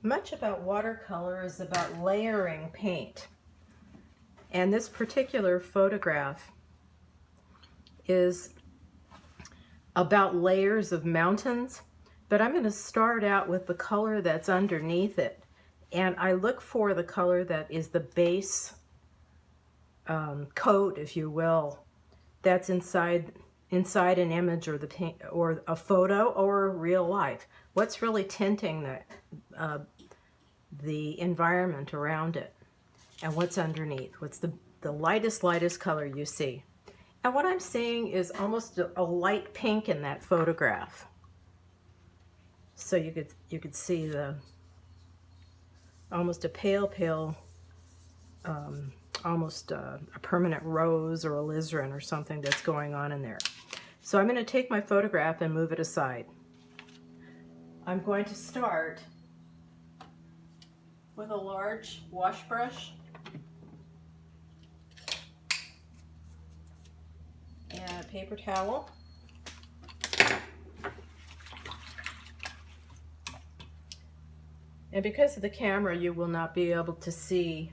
Much about watercolor is about layering paint. And this particular photograph is about layers of mountains, but I'm going to start out with the color that's underneath it. And I look for the color that is the base coat, if you will, that's inside an image or the paint or a photo or real life. What's really tinting the environment around it, and what's underneath, what's the lightest color you see. And what I'm seeing is almost a light pink in that photograph. So you could see the almost a pale almost a permanent rose or alizarin or something that's going on in there. So I'm going to take my photograph and move it aside. I'm going to start with a large wash brush and a paper towel. And because of the camera, you will not be able to see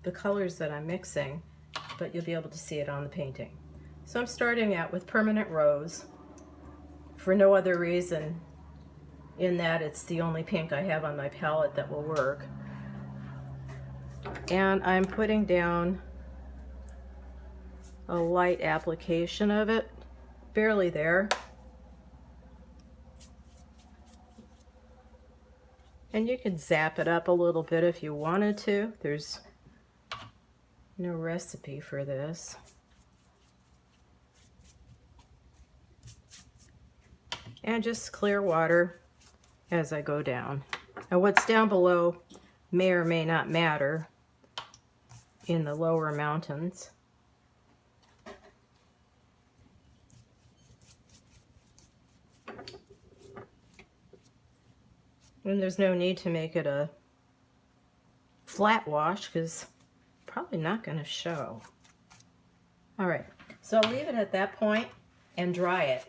the colors that I'm mixing, but you'll be able to see it on the painting. So I'm starting out with permanent rose for no other reason in that it's the only pink I have on my palette that will work. And I'm putting down a light application of it, barely there. And you can zap it up a little bit if you wanted to. There's no recipe for this. And just clear water as I go down. Now what's down below may or may not matter in the lower mountains. And there's no need to make it a flat wash because probably not going to show. All right, so I'll leave it at that point and dry it,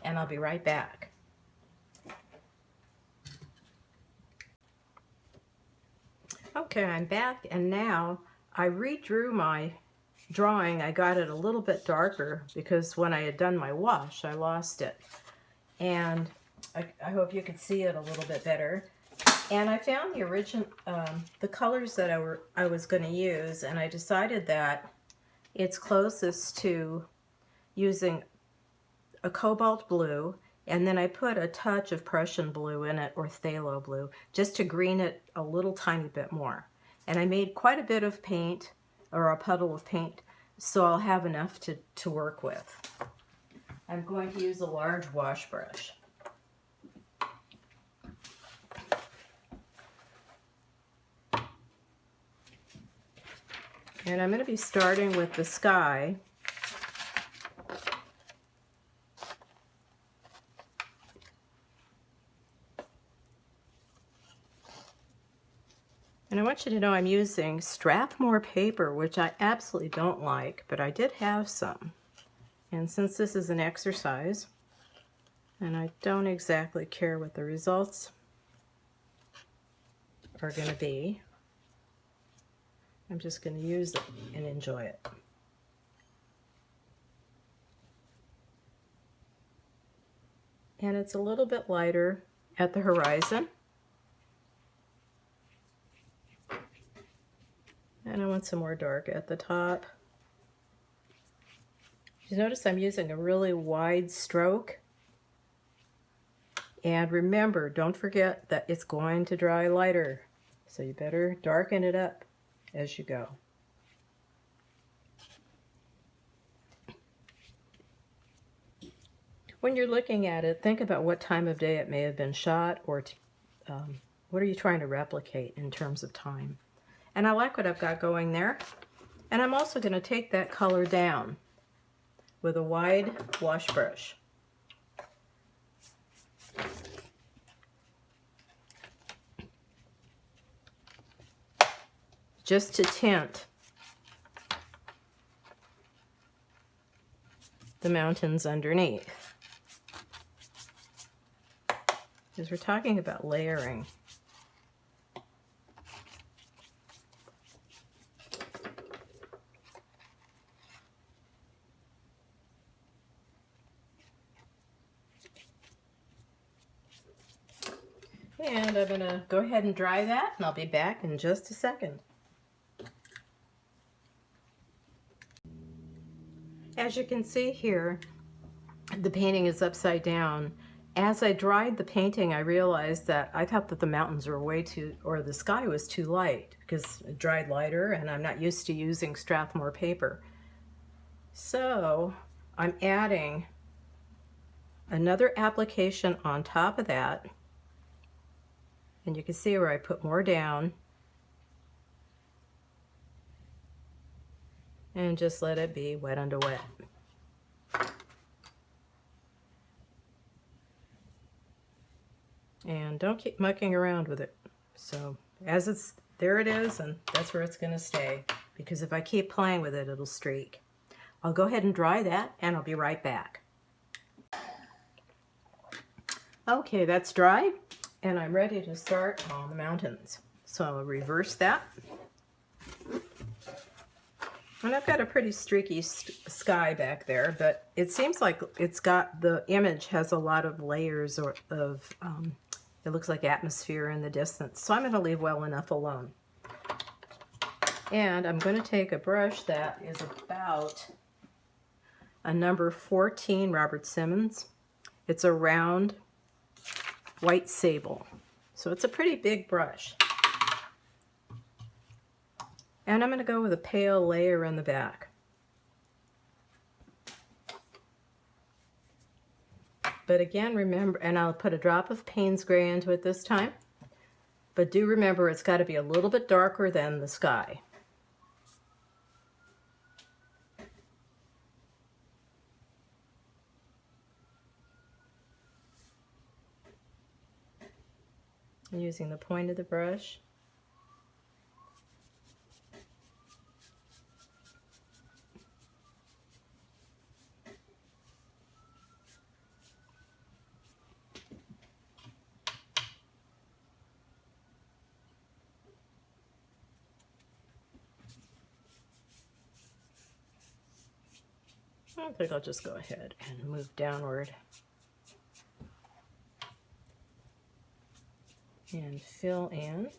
and I'll be right back. Okay, I'm back, and now I redrew my drawing. I got it a little bit darker because when I had done my wash, I lost it. And I hope you can see it a little bit better. And I found the original, the colors that I was going to use, and I decided that it's closest to using a cobalt blue, and then I put a touch of Prussian blue in it, or phthalo blue, just to green it a little tiny bit more. And I made quite a bit of paint, or a puddle of paint, so I'll have enough to work with. I'm going to use a large wash brush. And I'm going to be starting with the sky. And I want you to know I'm using Strathmore paper, which I absolutely don't like, but I did have some. And since this is an exercise, and I don't exactly care what the results are going to be, I'm just going to use it and enjoy it. And it's a little bit lighter at the horizon. And I want some more dark at the top. You notice I'm using a really wide stroke. And remember, don't forget that it's going to dry lighter. So you better darken it up as you go. When you're looking at it, think about what time of day it may have been shot, or what are you trying to replicate in terms of time. And I like what I've got going there. And I'm also going to take that color down with a wide wash brush. Just to tint the mountains underneath. because we're talking about layering. And I'm going to go ahead and dry that, and I'll be back in just a second. As you can see here, the painting is upside down. As I dried the painting, I realized that I thought that the mountains were way too, or the sky was too light, because it dried lighter and I'm not used to using Strathmore paper. So I'm adding another application on top of that. And you can see where I put more down. And just let it be wet under wet. And don't keep mucking around with it. So as it's, there it is, and that's where it's gonna stay. Because if I keep playing with it, it'll streak. I'll go ahead and dry that, and I'll be right back. Okay, that's dry, and I'm ready to start on the mountains. So I'll reverse that. And I've got a pretty streaky sky back there, but it seems like it's got, the image has a lot of layers of, it looks like atmosphere in the distance. So I'm going to leave well enough alone. And I'm going to take a brush that is about a number 14 Robert Simmons. It's a round white sable. So it's a pretty big brush. And I'm going to go with a pale layer in the back. But again, remember, and I'll put a drop of Payne's Gray into it this time. But do remember, it's got to be a little bit darker than the sky. Using the point of the brush. I think I'll just go ahead and move downward and fill in.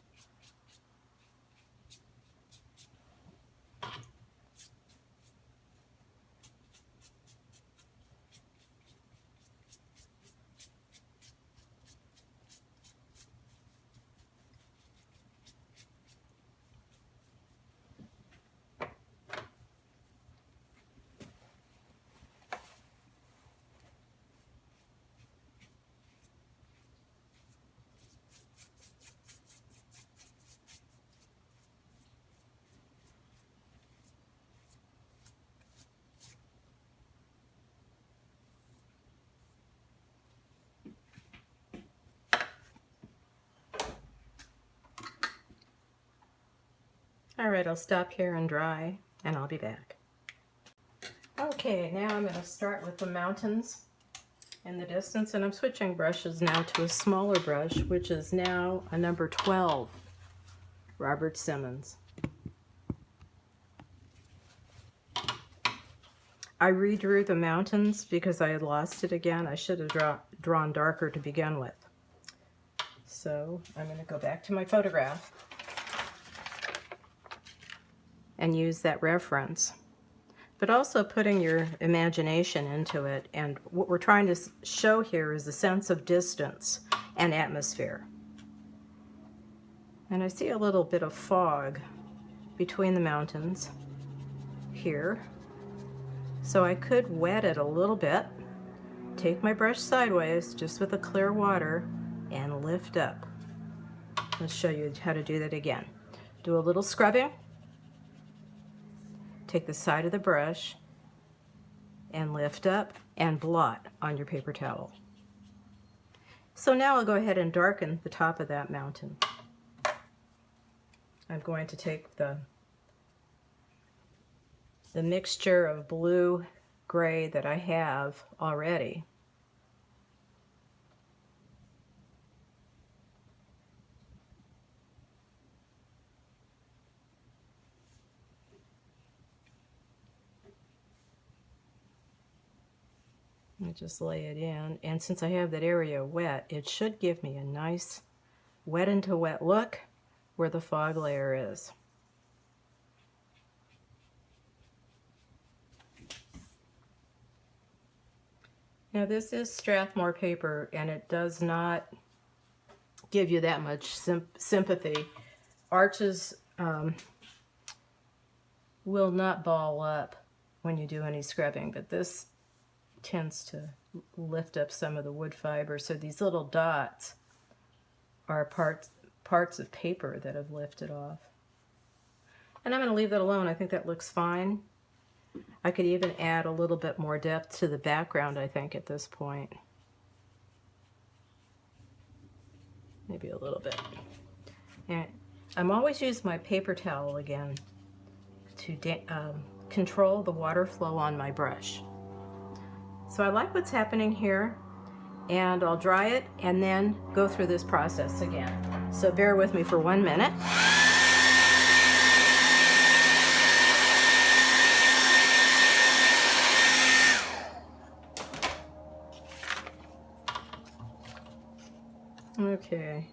All right, I'll stop here and dry, and I'll be back. Okay, now I'm going to start with the mountains in the distance, and I'm switching brushes now to a smaller brush, which is now a number 12 Robert Simmons. I redrew the mountains because I had lost it again. I should have drawn darker to begin with. So I'm going to go back to my photograph and use that reference, but also putting your imagination into it. And what we're trying to show here is a sense of distance and atmosphere. And I see a little bit of fog between the mountains here. So I could wet it a little bit, take my brush sideways just with the clear water and lift up. Let's show you how to do that again. Do a little scrubbing. Take the side of the brush and lift up and blot on your paper towel. So now I'll go ahead and darken the top of that mountain. I'm going to take the mixture of blue gray that I have already I just lay it in, and since I have that area wet, it should give me a nice wet into wet look where the fog layer is. Now this is Strathmore paper, and it does not give you that much sympathy. Arches will not ball up when you do any scrubbing, but this tends to lift up some of the wood fiber. So these little dots are parts of paper that have lifted off. And I'm going to leave that alone. I think that looks fine. I could even add a little bit more depth to the background, I think, at this point. Maybe a little bit. And I'm always using my paper towel again to control the water flow on my brush. So I like what's happening here, and I'll dry it and then go through this process again. So bear with me for 1 minute. Okay,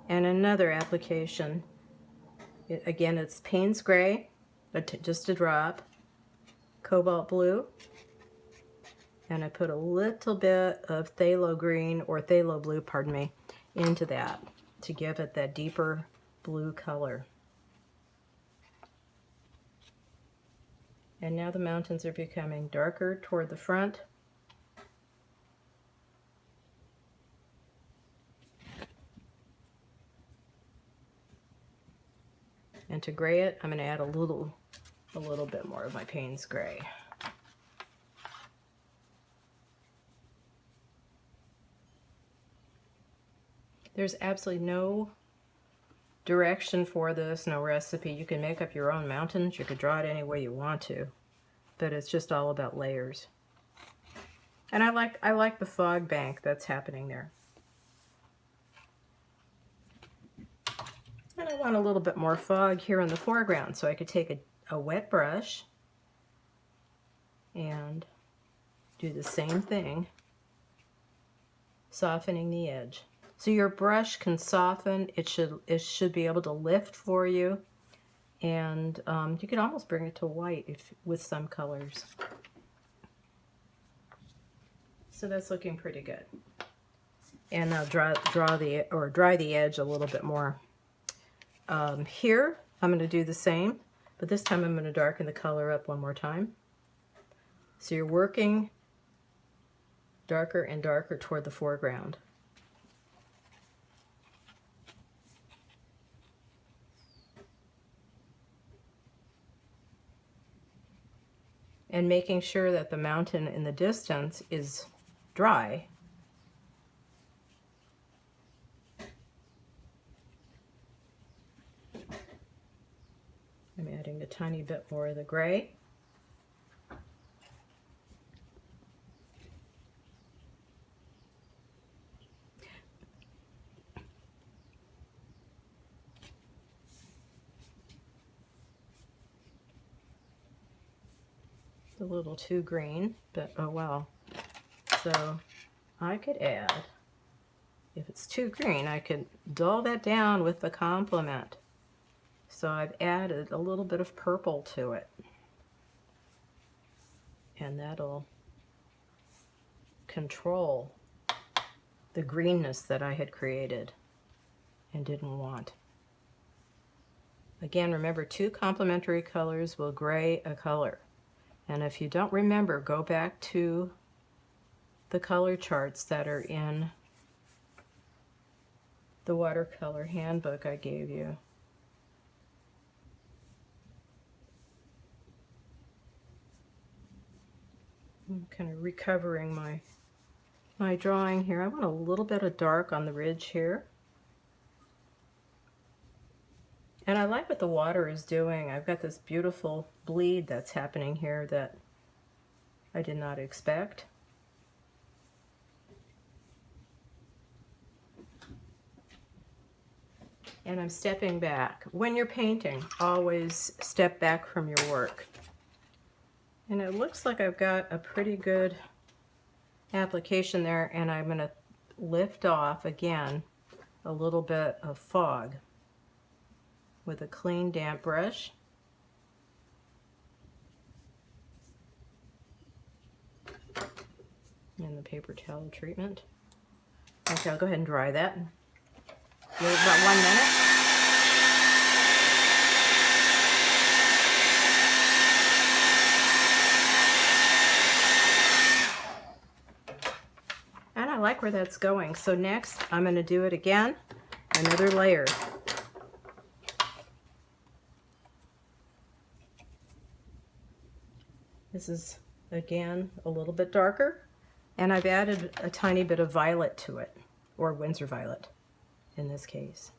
and another application. Again, it's Payne's Gray, but just a drop, Cobalt Blue, and I put a little bit of Phthalo Green, or Phthalo Blue, pardon me, into that to give it that deeper blue color. And now the mountains are becoming darker toward the front. And to gray it, I'm going to add a little bit more of my Payne's Gray. There's absolutely no direction for this, no recipe. You can make up your own mountains. You could draw it any way you want to, but it's just all about layers. And I like the fog bank that's happening there. And I want a little bit more fog here in the foreground, so I could take a wet brush and do the same thing, softening the edge. So your brush can soften, it should be able to lift for you, and you can almost bring it to white with some colors. So that's looking pretty good. And I'll dry the edge a little bit more. Here, I'm going to do the same, but this time I'm going to darken the color up one more time. So you're working darker and darker toward the foreground. And making sure that the mountain in the distance is dry. I'm adding a tiny bit more of the gray. A little too green, but oh well. So I could add, if it's too green, I could dull that down with the complement. So I've added a little bit of purple to it. And that'll control the greenness that I had created and didn't want. Again, remember, 2 complementary colors will gray a color. And if you don't remember, go back to the color charts that are in the watercolor handbook I gave you. I'm kind of recovering my drawing here. I want a little bit of dark on the ridge here. And I like what the water is doing. I've got this beautiful bleed that's happening here that I did not expect. And I'm stepping back. When you're painting, always step back from your work. And it looks like I've got a pretty good application there, and I'm going to lift off again a little bit of fog with a clean damp brush. And the paper towel treatment. Okay, I'll go ahead and dry that. Give it about 1 minute. And I like where that's going. So next, I'm going to do it again, another layer. This is, again, a little bit darker. And I've added a tiny bit of violet to it, or Winsor violet in this case.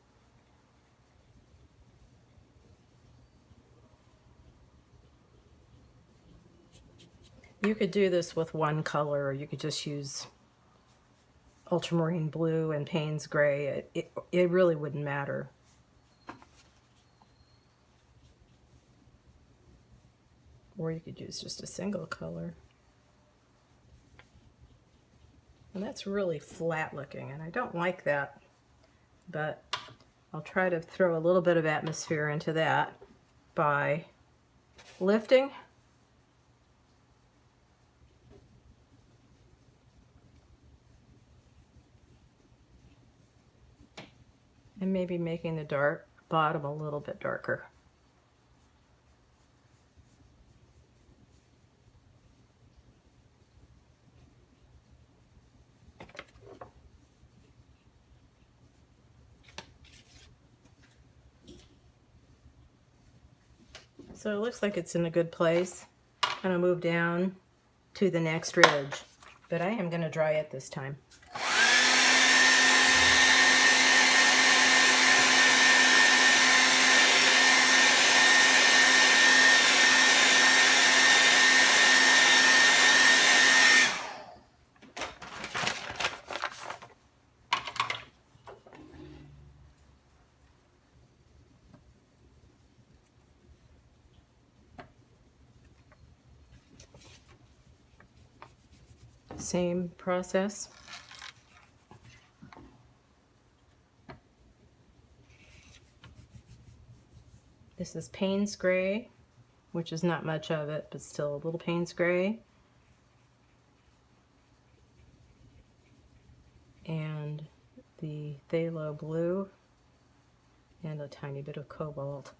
You could do this with one color, or you could just use ultramarine blue and Payne's gray. It really wouldn't matter. Or you could use just a single color. And that's really flat looking, and I don't like that, but I'll try to throw a little bit of atmosphere into that by lifting and maybe making the dark bottom a little bit darker. So it looks like it's in a good place. I'm going to move down to the next ridge, but I am going to dry it this time. Same process. This is Payne's gray, which is not much of it, but still a little Payne's gray. And the phthalo blue and a tiny bit of cobalt.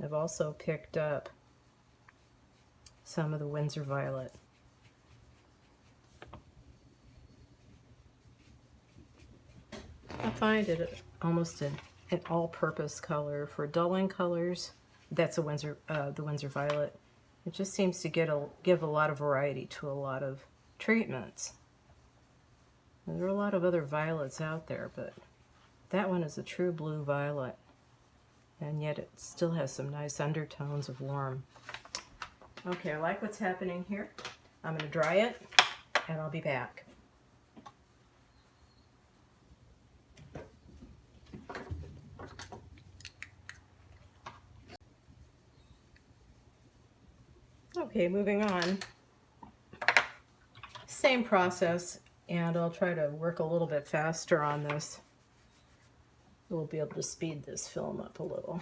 I've also picked up some of the Winsor violet. I find it almost an all-purpose color for dulling colors. That's a the Winsor violet. It just seems to give a lot of variety to a lot of treatments. And there are a lot of other violets out there, but that one is a true blue violet, and yet it still has some nice undertones of warm. Okay, I like what's happening here. I'm going to dry it, and I'll be back. Okay, moving on. Same process, and I'll try to work a little bit faster on this. We'll be able to speed this film up a little.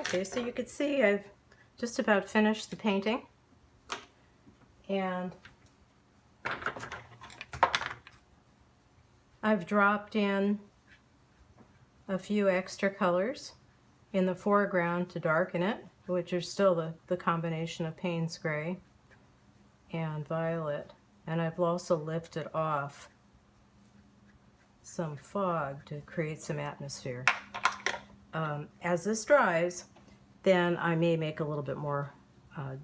Okay, so you can see I've just about finished the painting, and I've dropped in a few extra colors in the foreground to darken it, which are still the combination of Payne's Gray and Violet. And I've also lifted off some fog to create some atmosphere. As this dries, then I may make a little bit more,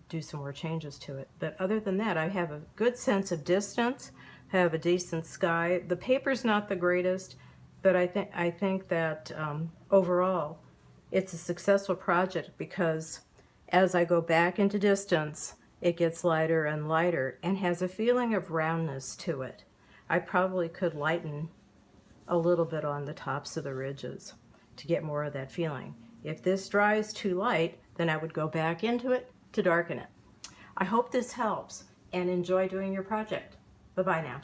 do some more changes to it. But other than that, I have a good sense of distance, have a decent sky. The paper's not the greatest, but I think that overall it's a successful project, because as I go back into distance, it gets lighter and lighter and has a feeling of roundness to it. I probably could lighten a little bit on the tops of the ridges to get more of that feeling. If this dries too light, then I would go back into it to darken it. I hope this helps, and enjoy doing your project. Bye-bye now.